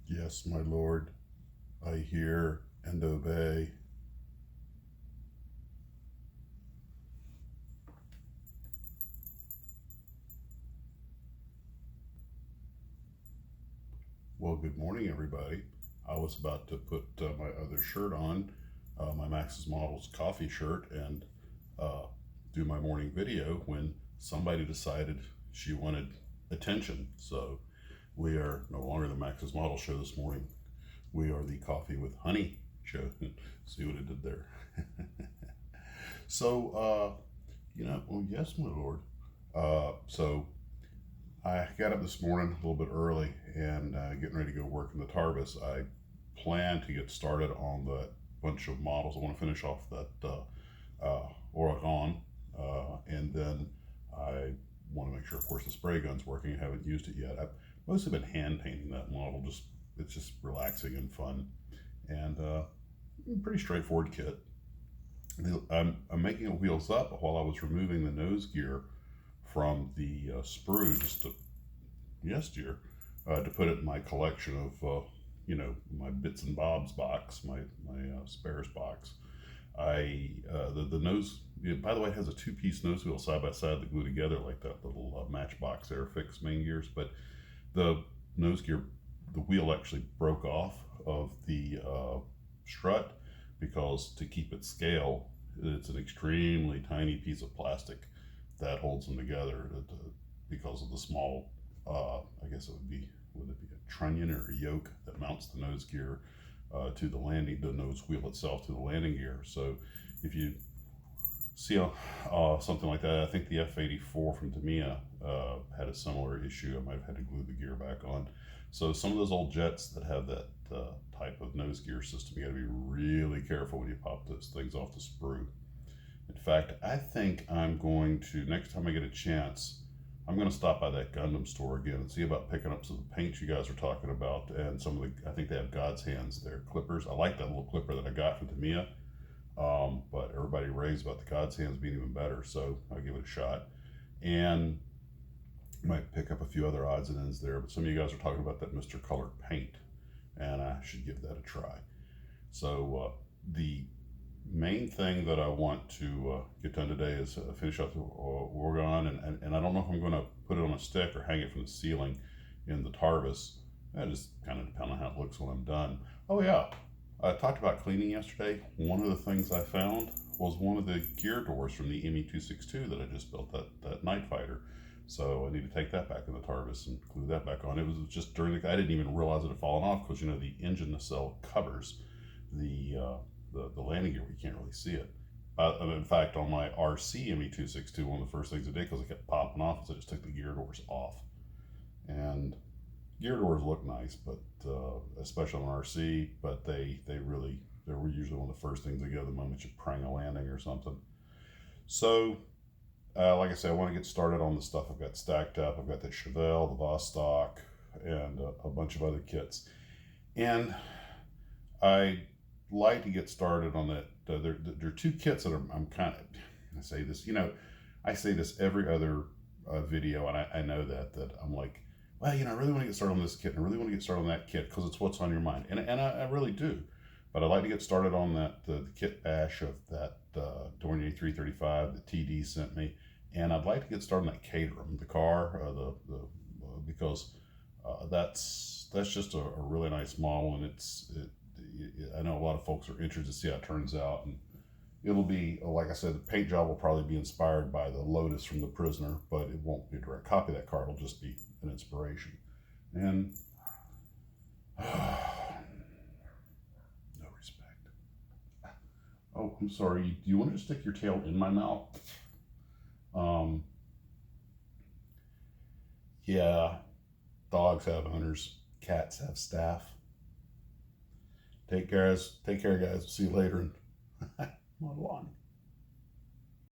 Yes, my Lord, I hear and obey. Well, good morning, everybody. I was about to put my other shirt on, my Max's Models coffee shirt, and uh, do my morning video when somebody decided she wanted attention. So we are no longer the Max's Model show this morning. We are the Coffee with Honey show. See what I did there? So, well, yes, my Lord. So I got up this morning a little bit early and getting ready to go work in the TARDIS. I plan to get started on the bunch of models. I want to finish off that Oregon, and then I want to make sure, of course, the spray gun's working. I haven't used it yet. I've mostly been hand painting that model. It's just relaxing and fun, and pretty straightforward kit. I'm making it wheels up while I was removing the nose gear from the sprue yesterday to put it in my collection of my bits and bobs box, my spares box. The nose, by the way, it has a two-piece nose wheel side by side that glue together like that little Matchbox Airfix main gears. But the nose gear, the wheel actually broke off of the strut because to keep it scale, it's an extremely tiny piece of plastic that holds them together because of the small, I guess would it be a trunnion or a yoke that mounts the nose gear to the nose wheel itself to the landing gear. So if you see something like that, I think the F-84 from Tamiya had a similar issue. I might have had to glue the gear back on. So some of those old jets that have that type of nose gear system, you got to be really careful when you pop those things off the sprue. In fact, I think I'm going to, next time I get a chance, I'm going to stop by that Gundam store again and see about picking up some of the paints you guys are talking about, and some of the, I think they have God's Hands there, clippers. I like that little clipper that I got from Tamiya, but everybody raves about the God's Hands being even better, so I'll give it a shot. And might pick up a few other odds and ends there, but some of you guys are talking about that Mr. Color paint, and I should give that a try. So the main thing that I want to get done today is finish up the Oregon, and I don't know if I'm going to put it on a stick or hang it from the ceiling in the TARDIS. That just kind of depends on how it looks when I'm done. Oh yeah, I talked about cleaning yesterday. One of the things I found was one of the gear doors from the ME-262 that I just built, that Night Fighter. So I need to take that back in the TARDIS and glue that back on. It was just during I didn't even realize it had fallen off because the engine nacelle covers the landing gear. We can't really see it. In fact, on my RC ME-262, one of the first things I did, because it kept popping off, is I just took the gear doors off. And gear doors look nice, but especially on RC, but they were usually one of the first things that go the moment you prang a landing or something. So like I said, I want to get started on the stuff I've got stacked up. I've got the Chevelle, the Vostok, and a bunch of other kits. And I like to get started on that. There are two kits that I'm kind of, I say this every other video, and I know that I'm like, well, I really want to get started on this kit, and I really want to get started on that kit because it's what's on your mind, and I really do. But I'd like to get started on the kit bash of that Dornier 335 that TD sent me, and I'd like to get started on that Caterham, the car, because that's just a really nice model, and I know a lot of folks are interested to see how it turns out, and it'll be, like I said, the paint job will probably be inspired by the Lotus from The Prisoner, but it won't be a direct copy of that car. It'll just be an inspiration. And no respect. Oh, I'm sorry. Do you want to stick your tail in my mouth? Yeah, dogs have owners, cats have staff. Take care, guys. See you later. And on.